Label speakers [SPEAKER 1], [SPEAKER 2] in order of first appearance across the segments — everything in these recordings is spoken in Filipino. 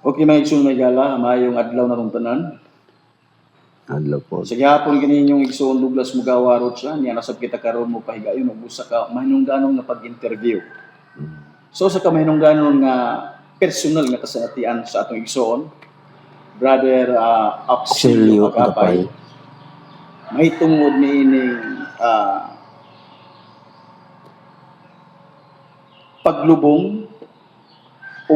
[SPEAKER 1] Okay, mga igsoon may gala, mayong adlaw na tong tanan.
[SPEAKER 2] Adlaw po.
[SPEAKER 1] Sa gihapon kini inyong igsoon Douglas Mugawarot siya, niya nasab kita karon mo pahigayon og usa ka mahinungdanon nga pag-interview. So sa ka mahinungdanon nga personal nga kasaatian sa atong igsoon, Brother Auxilio
[SPEAKER 2] Auxilio
[SPEAKER 1] Agapay,
[SPEAKER 2] Agapay.
[SPEAKER 1] may tungod niining paglubong o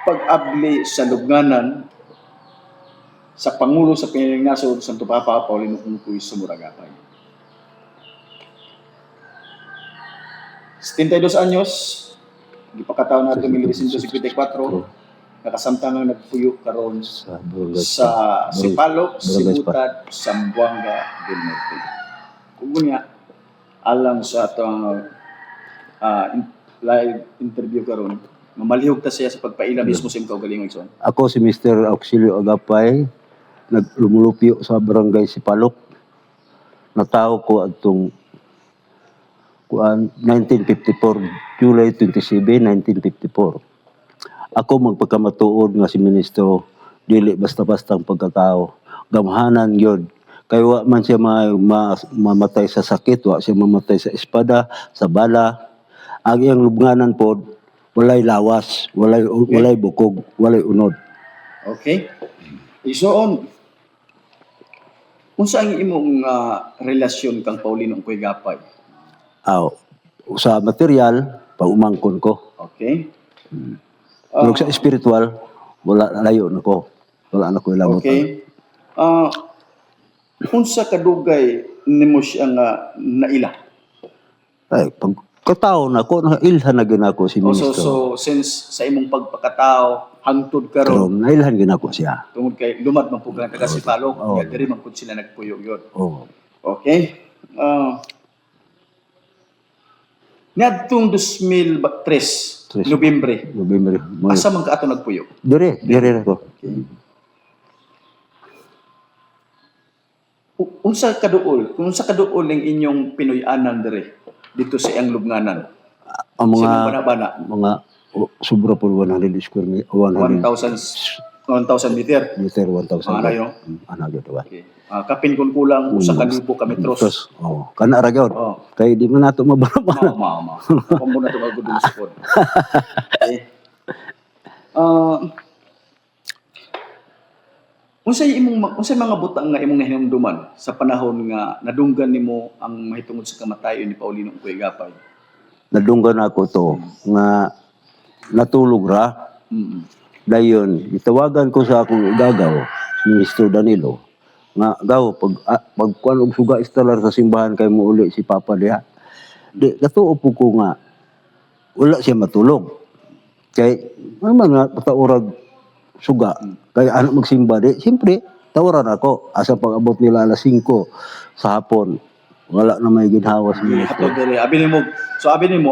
[SPEAKER 1] pag-abli sa lubnganan sa Pangulo sa Pilipinas Nasod Santo Papa Paulino Cuncuy Sumuragapay. 72 anyos, gipakataon nato 1954, nakasamtangang nagpuyo karon sa Sipalok, Sibutad, Zamboanga del Norte. Kung niya, alang sa atong live interview karon, mamalihog ta siya sa pagpaila mismo sa imong kaugalingong igsoon.
[SPEAKER 2] Ako si Mr. Auxilio Agapay, naglumulupyo sa barangay Sipalok. Natao ko atong 1954, July 27, 1954. Ako magpagkamatuod nga si Ministro, dili basta-basta ang pagkatao. Gamhanan yun. Kaya wa man siya mamatay sa sakit, wa siya mamatay sa espada, sa bala. Ang iyang lubnganan po, walay lawas, walay bukog, walay unod.
[SPEAKER 1] Okay? Igsoon, unsa ang imong relasyon kang Paulino Cuncuy Agapay?
[SPEAKER 2] Sa material, paumangkon ko.
[SPEAKER 1] Okay?
[SPEAKER 2] Pero sa spiritual, wala layo na ko. Wala na ko ilabot.
[SPEAKER 1] Okay. Unsa kadugay nimo siya nga naila?
[SPEAKER 2] Ay, pagkatao na ko, ilhan na ginako si Ministro.
[SPEAKER 1] So since sa imong pagpakatao hangtod karon,
[SPEAKER 2] nailhan ginako siya.
[SPEAKER 1] tungod kay lumad man pug taga Sipalok,
[SPEAKER 2] Oo.
[SPEAKER 1] diri man pud sila nagpuyo yun.
[SPEAKER 2] Oh.
[SPEAKER 1] Okay? Niadtong 2003, Nobyembre,
[SPEAKER 2] November.
[SPEAKER 1] asa man ka ato nagpuyo?
[SPEAKER 2] Dire na ko.
[SPEAKER 1] Unsa kaduol ang inyong Pinoy-anan dire dito sa iyang lubnganan?
[SPEAKER 2] Ang
[SPEAKER 1] Sa
[SPEAKER 2] mga,
[SPEAKER 1] imong bana-bana,
[SPEAKER 2] sobra po 100 square meter,
[SPEAKER 1] 1,000 meter.
[SPEAKER 2] 1,000.
[SPEAKER 1] Ano yun?
[SPEAKER 2] Ano yun, diba?
[SPEAKER 1] Okay. Kapin kung kulang, usa ka libo ka metros.
[SPEAKER 2] Kana ra gyud.
[SPEAKER 1] Oh.
[SPEAKER 2] Kay di man nato mabara-bara.
[SPEAKER 1] Ma. Ako muna ito magudong sipon. Okay. Unsay mga butang nga imong hinumduman sa panahon nga nadunggan nimo ang mahitungod sa kamatayon ni Paulino Cuncuy Agapay?
[SPEAKER 2] Nadunggan ako to nga natulog ra. Dayon, itawagan ko sa akong igagaw, si Mr. Danilo, nga gaw pag kuan og suga istalar sa simbahan kay mo uli si Papa diha. Di katuo po ko nga wala siya matulog. Kay man nga pataurag suga kay anak magsimba di, siyempre tawaran ako asa pag-abot nila alas 5 sa hapon. Wala na may ginhawa sa
[SPEAKER 1] Hato
[SPEAKER 2] ministro.
[SPEAKER 1] dire, abi nimo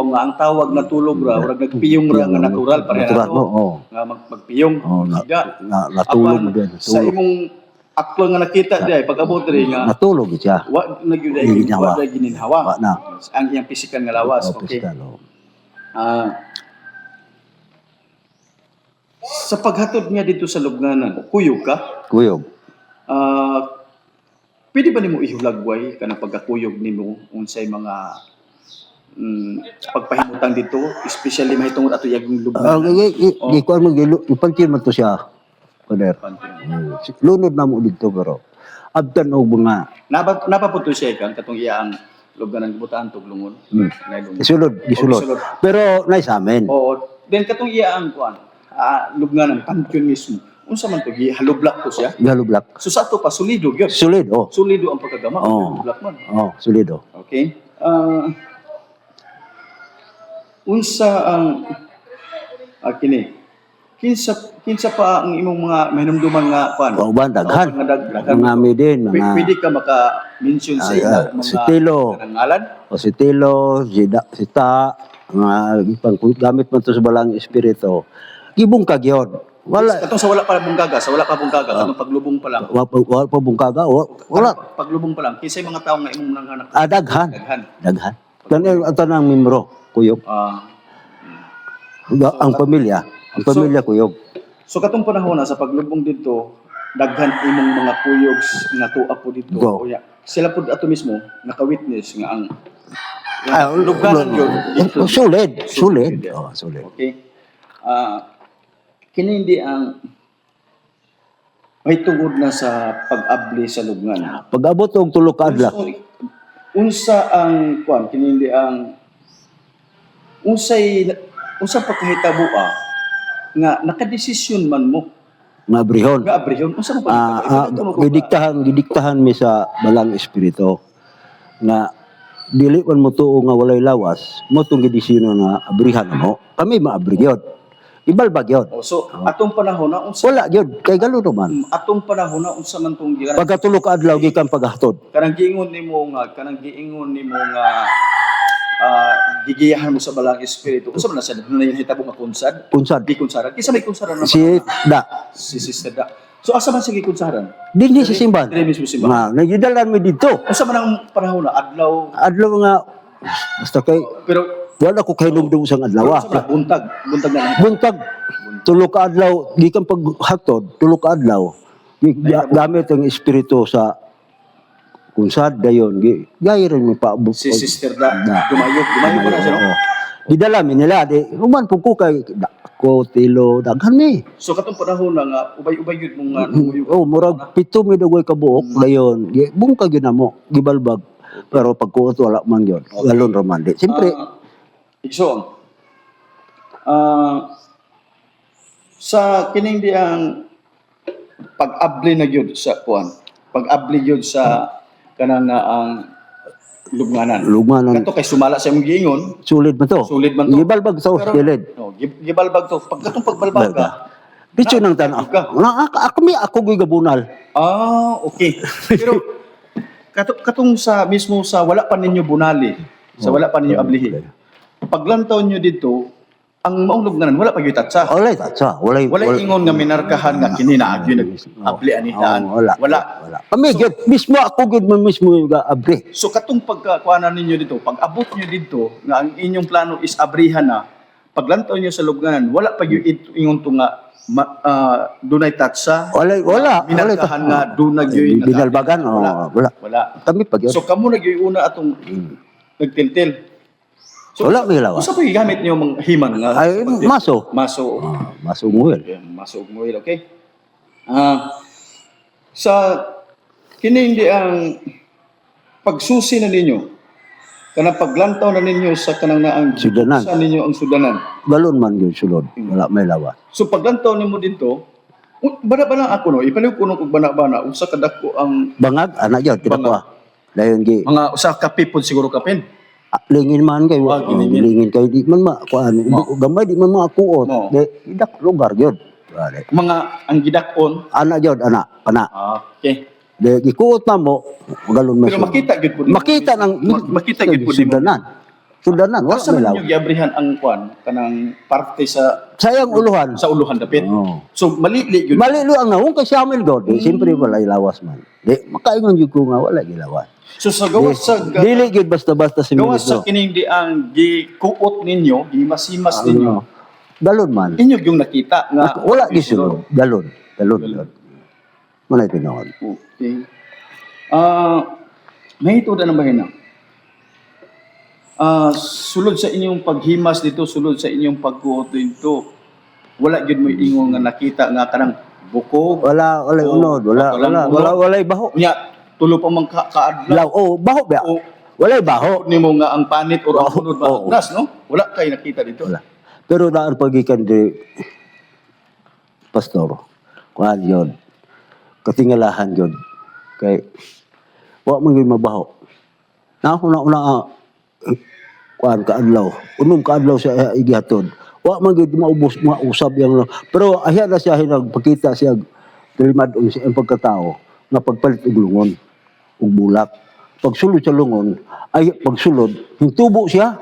[SPEAKER 1] nga ang tawag na tulog ra, urag nagpiyong ra nga natural pareha
[SPEAKER 2] Natural,
[SPEAKER 1] nato.
[SPEAKER 2] oo.
[SPEAKER 1] Nga magpiyong. Siga.
[SPEAKER 2] Natulog
[SPEAKER 1] Apan,
[SPEAKER 2] din.
[SPEAKER 1] sa imong aktual nga nakita di pag abot dire nga
[SPEAKER 2] Natulog siya.
[SPEAKER 1] wa nagyuday
[SPEAKER 2] Gininhawa.
[SPEAKER 1] gininhawa.
[SPEAKER 2] Wa na.
[SPEAKER 1] Ang iyang pisikal nga lawas, okay.
[SPEAKER 2] Piskal, oh.
[SPEAKER 1] Sa paghatod niya dito sa lubnganan, kuyog ka?
[SPEAKER 2] Kuyog.
[SPEAKER 1] Pwede ba nimo ihulagway kanang pagkakuyog nimo unsay mga pagpahimutan dito, especially mahitungod ato yagong lubnganan?
[SPEAKER 2] Di ko ano, ipansin man to siya. Kader. Lunod na mo dito, pero abtan og mga
[SPEAKER 1] Napapunto siya kang katong iyang lubnganan gibutaan tuglungon.
[SPEAKER 2] isulod.
[SPEAKER 1] Isulod.
[SPEAKER 2] Pero nay sa amin.
[SPEAKER 1] Oo, then katong iyang kuan, lubnganan pantyon mismo. Unsa man to halublak ko siya?
[SPEAKER 2] Galublak.
[SPEAKER 1] So sa ato pa solido gyud.
[SPEAKER 2] Solid, oh.
[SPEAKER 1] Solido ang pagkagama,
[SPEAKER 2] Oo.
[SPEAKER 1] halublak man.
[SPEAKER 2] Solid, oh.
[SPEAKER 1] Okay? Unsa ang kini? Kinsa pa ang imong mga mahinumduman nga kuan?
[SPEAKER 2] Kauban, daghan.
[SPEAKER 1] Daghan.
[SPEAKER 2] Mga din,
[SPEAKER 1] Pwede ka maka-mention sa ilang mga
[SPEAKER 2] si Tilo.
[SPEAKER 1] ngalan?
[SPEAKER 2] O si Tilo, si Ta, gamit man to sa balang espiritu. Gibong kagyon. Wala.
[SPEAKER 1] Katong sa wala pa bungkaga, katong paglubong pa lang.
[SPEAKER 2] Wala pa bungkaga. Wala.
[SPEAKER 1] Paglubong pa lang, kinsay mga tawo nga imong nanganak?
[SPEAKER 2] Daghan.
[SPEAKER 1] Daghan.
[SPEAKER 2] Daghan. Tanang membro, kuyog. Ang pamilya kuyog.
[SPEAKER 1] So katong panahon na sa paglubong dito, daghan imong mga kuyog nga tuwa po dito.
[SPEAKER 2] Go.
[SPEAKER 1] Kuya, sila po ato mismo naka-witness nga ang
[SPEAKER 2] lugaran
[SPEAKER 1] yun.
[SPEAKER 2] Sulit.
[SPEAKER 1] Sulit.
[SPEAKER 2] Oh, sulit.
[SPEAKER 1] Okay. Kini hindi ang may tungod na sa pag-abli sa lubngan.
[SPEAKER 2] Pag abot og tulo ka adlaw,
[SPEAKER 1] Unsa ang kwan kini hindi ang unsa pagkahitabo nga nakadesisyon man mo
[SPEAKER 2] mabrihon.
[SPEAKER 1] nga abrihon unsa man pagkahitabo
[SPEAKER 2] Gidiktahan mi sa balang espiritu na dili man mo tuo nga walay lawas, mo tong gidisino nga abrihan mo. Kami maabri gyud. Ibalbag gyud.
[SPEAKER 1] so atong panahon na unsa
[SPEAKER 2] Wala gyud kay galo man.
[SPEAKER 1] atong panahon na unsa man tong
[SPEAKER 2] Pagka tulo ka adlaw gikan paghatod.
[SPEAKER 1] kanang giingon nimo nga gigiyahan mo sa balang espiritu unsa man na sa hitabo nga kunsad
[SPEAKER 2] Punsad
[SPEAKER 1] di kunsaran kisa may kunsaran na
[SPEAKER 2] si
[SPEAKER 1] si Sister Da. So asa man sige kunsaran?
[SPEAKER 2] dinhi sa simbahan.
[SPEAKER 1] Dili mismo simbahan.
[SPEAKER 2] Na nagidalan mi dito.
[SPEAKER 1] Unsa man ang panahon na adlaw
[SPEAKER 2] Adlaw nga basta kay
[SPEAKER 1] pero
[SPEAKER 2] wala ko kay dumdum sang adlaw.
[SPEAKER 1] unsa man buntag na lang.
[SPEAKER 2] Buntag tulo ka adlaw gikan paghatod tulo ka adlaw gamit ang espiritu sa kunsad dayon gayron mi pa
[SPEAKER 1] Si Sister Da dumayo pa na siya no.
[SPEAKER 2] Gidala mi nila di human pug ko kay ko tilo daghan mi.
[SPEAKER 1] So katong panahon na nga ubay-ubay yun mong numuyog.
[SPEAKER 2] Oh murag pito mi dagoy ka buok dayon bungkag yun namo gibalbag pero pag kuot wala man yun galon ra man di siyempre
[SPEAKER 1] Igsoon. Sa kining di ang pag-abli na gyud sa kuan. Pag-abli gyud sa kanang ang lubnganan.
[SPEAKER 2] lugmanan
[SPEAKER 1] Kato kay sumala sa imong giingon,
[SPEAKER 2] sulid man to
[SPEAKER 1] Sulid man to.
[SPEAKER 2] gibalbag sa
[SPEAKER 1] Pero-
[SPEAKER 2] gilid.
[SPEAKER 1] no, gibalbag to. Pag katong pagbalbag ka.
[SPEAKER 2] Dicho nang tanaw. Ako gigabunal.
[SPEAKER 1] Okay. Pero katong sa mismo sa wala pa ninyo bunali, sa wala pa ninyo ablihi. Paglantaw nyo dito, ang maong lubnganan wala pa gyud tatsa.
[SPEAKER 2] Walay tatsa, walay
[SPEAKER 1] Wala ingon nga minarkahan nga kini na agyo nag-abli anihan.
[SPEAKER 2] wala. Kami gyud mismo ako gyud man mismo nga abri.
[SPEAKER 1] So katong pagkakuanan ninyo dito, pag abot nyo dito nga ang inyong plano is abrihan na, paglantaw nyo sa lubnganan, wala pa gyud ingon to nga dunay tatsa.
[SPEAKER 2] Wala.
[SPEAKER 1] Minarkahan nga dunay gyud
[SPEAKER 2] binalbagan. Wala.
[SPEAKER 1] Wala.
[SPEAKER 2] Kami pag yun.
[SPEAKER 1] So kamo na gyud una atong nagtiltil. So,
[SPEAKER 2] Wala may lawas.
[SPEAKER 1] Usa pa gigamit niyo mga himan nga
[SPEAKER 2] Ay maso.
[SPEAKER 1] maso.
[SPEAKER 2] Maso nguel.
[SPEAKER 1] Yan, maso ug ngoil, okay? Sa kini hindi ang pagsusi na ninyo kanang paglantaw na ninyo sa kanang naang
[SPEAKER 2] Sudanan.
[SPEAKER 1] sa ninyo ang sudanan.
[SPEAKER 2] Galon man gyud sulod. Wala may lawas.
[SPEAKER 1] So paglantaw nimo dito, bana ako no, ipaliw ko no kog bana-bana unsa kadako ang
[SPEAKER 2] Bangag ana gyud kita ko. Dayon gi
[SPEAKER 1] mga usa ka pipod siguro kapin.
[SPEAKER 2] lingin man kay lingin kay di man kuan gamay di man makuot.
[SPEAKER 1] Mo.
[SPEAKER 2] Di idak lugar gyud. Wala.
[SPEAKER 1] Mga ang gidakon.
[SPEAKER 2] Ana gyud ana kana.
[SPEAKER 1] Okay.
[SPEAKER 2] Di gikuot na mo galon man.
[SPEAKER 1] Pero
[SPEAKER 2] sulod.
[SPEAKER 1] makita gyud po.
[SPEAKER 2] Makita nang
[SPEAKER 1] makita gyud po nimo.
[SPEAKER 2] Sudanan wala
[SPEAKER 1] Asa
[SPEAKER 2] may
[SPEAKER 1] man
[SPEAKER 2] lawas.
[SPEAKER 1] ninyo giabrihan ang kwan kanang parte sa
[SPEAKER 2] Sayang uluhan.
[SPEAKER 1] uluhan dapit.
[SPEAKER 2] Oo.
[SPEAKER 1] So malili gyud.
[SPEAKER 2] Malilo ang nawong kay Samuel God. Siyempre wala lawas man. Di makaingon jud ko nga wala gilawas.
[SPEAKER 1] So sa gawas sa
[SPEAKER 2] Dili gyud basta-basta si
[SPEAKER 1] gawas sa
[SPEAKER 2] ministro.
[SPEAKER 1] kining di ang gikuot ninyo, gimasimas ninyo.
[SPEAKER 2] Galon man.
[SPEAKER 1] Inyo yung nakita nga
[SPEAKER 2] Wala gisulod. Galon. Galon. Manay tinawag.
[SPEAKER 1] Okay. May ito na bahin na. Sulod sa inyong paghimas dito, sulod sa inyong pagkuot dito, wala gyud mo ingon nga nakita nga kanang bukog.
[SPEAKER 2] Wala unod. Wala baho.
[SPEAKER 1] Nya tulo pa man kaadlaw.
[SPEAKER 2] Law. Oh, baho ba?
[SPEAKER 1] O
[SPEAKER 2] Wala baho.
[SPEAKER 1] nimo nga ang panit or ang sunod ba?
[SPEAKER 2] Oo.
[SPEAKER 1] Nas, no? Wala kay nakita dito.
[SPEAKER 2] Wala. Pero daan pagikan di pastor. Kuan yun. Katingalahan yun. Kay wa man gyud mabaho. Na kuan kaadlaw. Unom kaadlaw sa igihatod. Wa man gyud mausab yang pero ahya na siya nagpakita siya tilimad sa pagkatao nga pagpalit og lungon ug bulak. Pagsulod sa lungon ay pagsulod hintubo siya.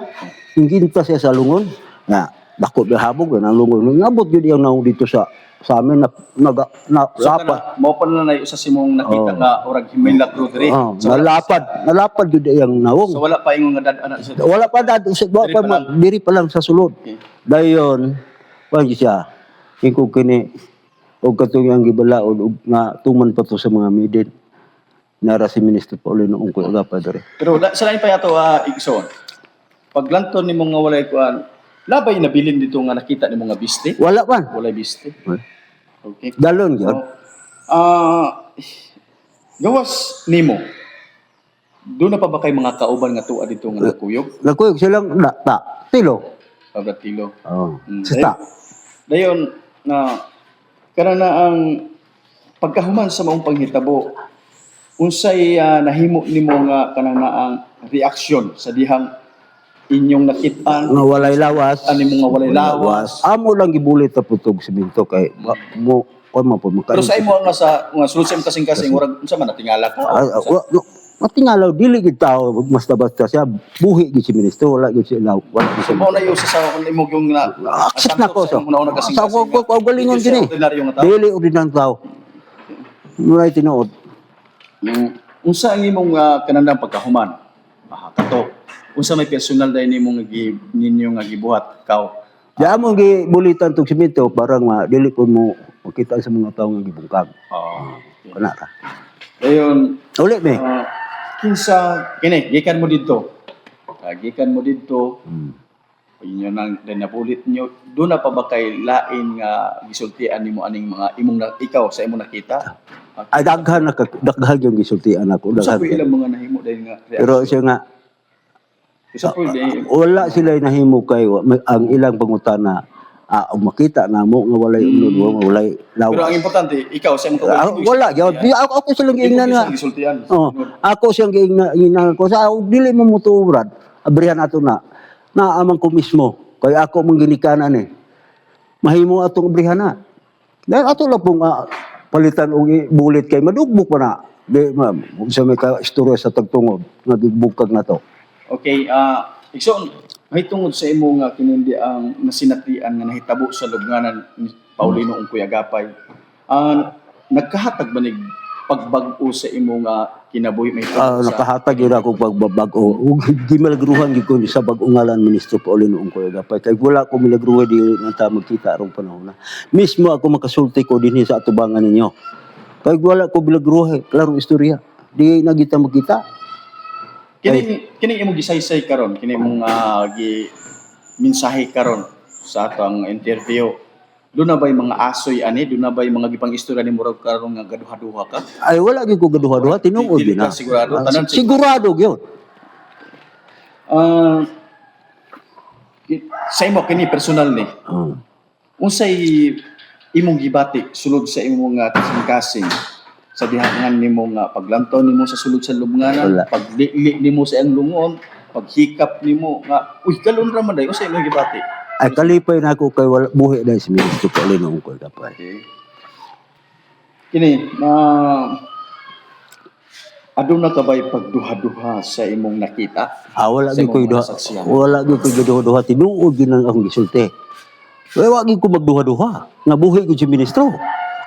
[SPEAKER 2] Hinginta siya sa lungon nga dako bihabog ang lungon. Ngabot gyud yang naong dito sa amin na
[SPEAKER 1] So
[SPEAKER 2] lapad.
[SPEAKER 1] mo pa na sa simong nakita
[SPEAKER 2] Oo.
[SPEAKER 1] nga orag himay lakro diri. So,
[SPEAKER 2] Nalapad gyud yang naong.
[SPEAKER 1] so wala pa ingon nga dadaan sa
[SPEAKER 2] Wala pa dad
[SPEAKER 1] Diri pa lang.
[SPEAKER 2] diri pa lang sa sulod.
[SPEAKER 1] Okay.
[SPEAKER 2] Dayon, wa siya. Ingko kini o katong ang gibalaod og nga tuman pa to sa mga midin. Nara si Ministro Paulino Ungkoy Agapay dere.
[SPEAKER 1] Pero sa lain pa yato, Igsoon, paglanton ni mga walay kuan, labay nabilin dito nga nakita ni mga biste?
[SPEAKER 2] Wala man.
[SPEAKER 1] Walay biste. Okay.
[SPEAKER 2] Dalon gyud.
[SPEAKER 1] Gawas nimo. Doon na pa ba kay mga kauban nga tuwa dito nga nakuyog?
[SPEAKER 2] Nakuyog silang ta. Tilo.
[SPEAKER 1] Pabratilo.
[SPEAKER 2] Oh.
[SPEAKER 1] Mm.
[SPEAKER 2] Sa ta.
[SPEAKER 1] Dayon na kana ang pagkahuman sa maong panghitabo, unsay nahimo nimo nga kanang naang reaksyon sa dihang inyong nakitaan
[SPEAKER 2] Nga walay lawas.
[SPEAKER 1] ani mga walay lawas.
[SPEAKER 2] Amo lang gibulit ta putog siminto kay mo kon man po
[SPEAKER 1] Pero sa imo nga sa solution kasing-kasing murag unsa man natingala ka?
[SPEAKER 2] matingalaw dili gid tao basta siya buhi gid si ministro wala gid siya wala gid siya.
[SPEAKER 1] Mo na yung sa imo yung na
[SPEAKER 2] Accept na ko so.
[SPEAKER 1] una kasing
[SPEAKER 2] Sa ko galingon gini.
[SPEAKER 1] ordinaryo nga tao.
[SPEAKER 2] Dili ordinaryo tao. Mura tinuod.
[SPEAKER 1] Unsa ang imong kanandang pagkahuman? Kato. Unsa may personal dahil nimong ninyo nga gibuhat kaw?
[SPEAKER 2] Di amo gibulitan tog siminto parang dili ko mo makita sa mga tao nga gibungkag. Kana ra.
[SPEAKER 1] Dayon
[SPEAKER 2] Uli me.
[SPEAKER 1] kinsa kini gikan mo didto. Gikan mo didto. Inyo nang nabulit nyo, doon na pa ba kay lain nga gisultian nimo aning mga ikaw sa imong nakita?
[SPEAKER 2] Ay daghan yung gisultian ako.
[SPEAKER 1] Sa
[SPEAKER 2] Daghan.
[SPEAKER 1] po ilang mga nahimo dahil nga
[SPEAKER 2] Pero siya nga
[SPEAKER 1] Sa po
[SPEAKER 2] wala sila nahimo kay ang ilang pangutana makita na mo nga walay unod walay lawas.
[SPEAKER 1] Pero ang importante, ikaw sa imong
[SPEAKER 2] Wala gyud. Ako silang giingnan nga.
[SPEAKER 1] gisultian.
[SPEAKER 2] Ako siyang giingnan ko sa dili mo mutubrad. Abrihan ato na amang ko mismo kay ako mong ginikanan mahimo atong abrihan na. Dahil ato lang pong palitan og bulit kay madugbok pa na. Di ma'am, sa may istorya sa tagtungod nga gigbukag na to.
[SPEAKER 1] Okay, Ikson, may tungod sa imo nga kinindi ang nasinatian nga nahitabo sa lubnganan ni Paulino Ungkoy Agapay. Nagkahatag ba nig pagbag-o sa imo nga kinabuhi may
[SPEAKER 2] Nakahatag yun ako pagbabag-o. Di malagruhan yun ko sa bag-ungalan Ministro Paulino Ungkoy Agapay. Kaya wala ko milagruhan di nga magkita arong panahon na. Mismo ako makasulti ko din sa atubangan ninyo. Kaya wala ko milagruhan. Klaro istorya. Di nagita magkita.
[SPEAKER 1] Kini imong gisaysay karon, kini imong mensahe karon sa atong interview. Doon na ba'y mga asoy ani? Doon na ba'y mga gipang istorya ni murag karon nga gaduha-duha ka?
[SPEAKER 2] Ay wala gyud ko gaduha-duha tinuod
[SPEAKER 1] Dili
[SPEAKER 2] din
[SPEAKER 1] ka sigurado? Tanan
[SPEAKER 2] sigurado gyud.
[SPEAKER 1] Sa imo kini personal ni. Unsay imong gibati sulod sa imong kasing-kasing sa dihangan nimo nga paglantaw nimo sa sulod sa lubnganan,
[SPEAKER 2] Wala.
[SPEAKER 1] paglili nimo sa iyang lungon, paghikap nimo nga uy kalon ra man day unsay imong gibati?
[SPEAKER 2] Ay kalipay na ako kay wala buhi dahil si Ministro Paulino Ungkoy Agapay.
[SPEAKER 1] Okay. Kini aduna ka ba'y pagduha-duha sa imong nakita?
[SPEAKER 2] Wala
[SPEAKER 1] Sa
[SPEAKER 2] gyud ko
[SPEAKER 1] imong
[SPEAKER 2] duha.
[SPEAKER 1] nasaksihan?
[SPEAKER 2] Wala gyud ko gaduha-duha tinuod gyud ang akong gisulti. Kaya wag gyud ko magduha-duha. Nga buhi gyud si ministro.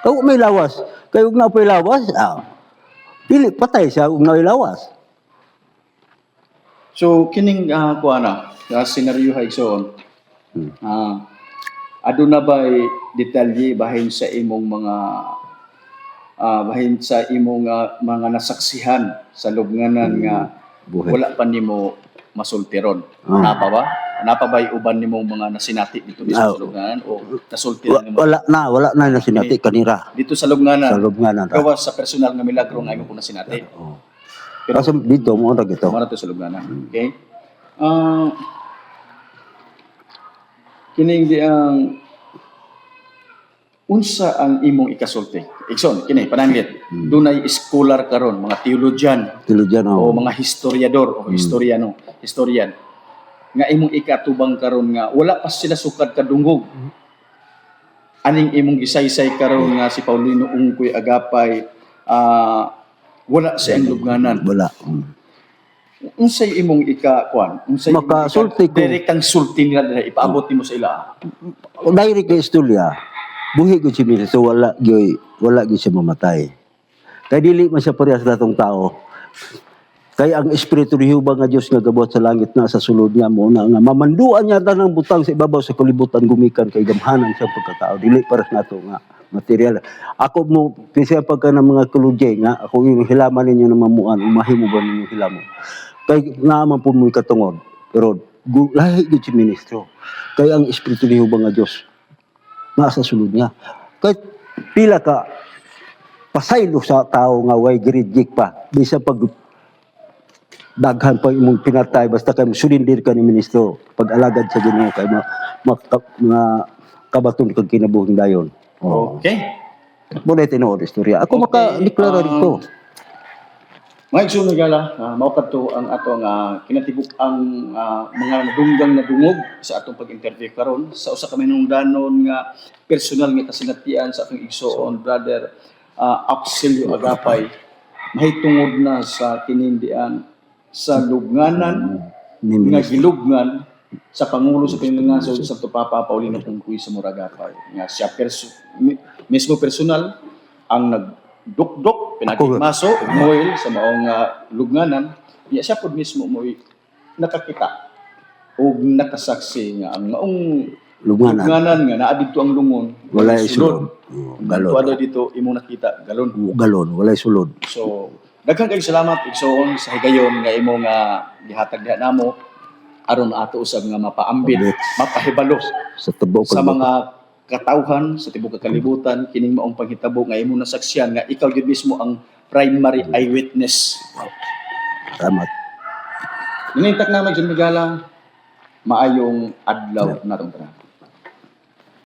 [SPEAKER 2] Kaya may lawas. Kaya ug na pay lawas. Dili patay siya ug na lawas.
[SPEAKER 1] So kining kuana, senaryo hay so aduna ba'y detalye bahin sa imong mga bahin sa imong mga nasaksihan sa lubnganan nga
[SPEAKER 2] Buhi.
[SPEAKER 1] wala pa nimo masultiron. Napa ba? Napa ba'y uban nimong mga nasinati dito sa lubnganan o nasultiran nimo?
[SPEAKER 2] Wala na sinati kanira.
[SPEAKER 1] Dito sa lubnganan.
[SPEAKER 2] Sa lubnganan ra.
[SPEAKER 1] Gawas sa personal nga milagro nga imo po nasinati. Pero
[SPEAKER 2] Kasi dito mo ra gito.
[SPEAKER 1] mara to sa lubnganan. Okay? Kining di ang unsa ang imong ikasulti? Ikson, kini pananglit. Dunay scholar karon, mga theologian
[SPEAKER 2] Tilo dyan
[SPEAKER 1] o mga historiador o historian nga imong ikatubang karon nga wala pa sila sukad kadungog. Aning imong gisaysay karon nga si Paulino Ungkoy Agapay wala sa iyang lubnganan.
[SPEAKER 2] Wala.
[SPEAKER 1] Unsay imong unsay
[SPEAKER 2] Makasulti ko.
[SPEAKER 1] direktang sulti nila dira ipaabot nimo sa ila.
[SPEAKER 2] Direct na istorya. Buhi ko si ministro wala gyud siya mamatay. Kay dili man siya parehas natong tao. Kay ang espiritu ni Jehova nga Dios nga gabot sa langit na sa sulod niya mo na nga mamanduan niya tanang butang sa ibabaw sa kalibutan gumikan kay gamhanan sa pagkatao. Dili pares nato nga material. Ako mo, kasi pagka ng mga kuludye nga, ako yung hilaman ninyo na mamuan, umahimo ba ninyo hilamon? Kay naaman po mo katungod, pero lahi gid si ministro. Kay ang espiritu niyo ba nga Dios nasa sulod niya. Kay pila ka pasaylo sa tao nga way girijik pa, di sa pag daghan pa imong pinatay basta kay sulindir ka ni ministro pag-alagad sa Ginoo kay kabaton kag kinabuhing dayon.
[SPEAKER 1] Okay.
[SPEAKER 2] Muna tinuod istorya. Ako maka-deklara dito.
[SPEAKER 1] Mga igsoon gala, maupat to ang atong kinatibuk ang mga nadunggang na dungog sa atong pag-interview karon sa usa ka manungdanon nga personal nga kasinatian sa atong igsoon brother Axelio Agapay mahitungod na sa kinindian sa lugnanan nga gilugnan sa Pangulo sa Pilipinas sa Papa Paulino Tungkuy sa Muragapay nga siya mismo personal ang nagdukdok pinagmaso ug moil sa maong lugnanan niya siya pud mismo mo'y nakakita ug nakasaksi nga ang maong lugnanan nga naa didto ang lungon
[SPEAKER 2] Walay sulod. Galon.
[SPEAKER 1] Tuwala dito imo nakita galon.
[SPEAKER 2] Galon, walay sulod.
[SPEAKER 1] So daghang kayong salamat igsoon sa higayon nga imo nga gihatag diha namo aron ato usab nga mapaambit, mapahibalo
[SPEAKER 2] Sa tubok
[SPEAKER 1] sa mga katawhan sa tibuok kalibutan kining maong panghitabo nga imo nasaksiyan nga ikaw gyud mismo ang primary eyewitness.
[SPEAKER 2] Salamat.
[SPEAKER 1] Niningtak naman John Migala maayong adlaw natong tanan.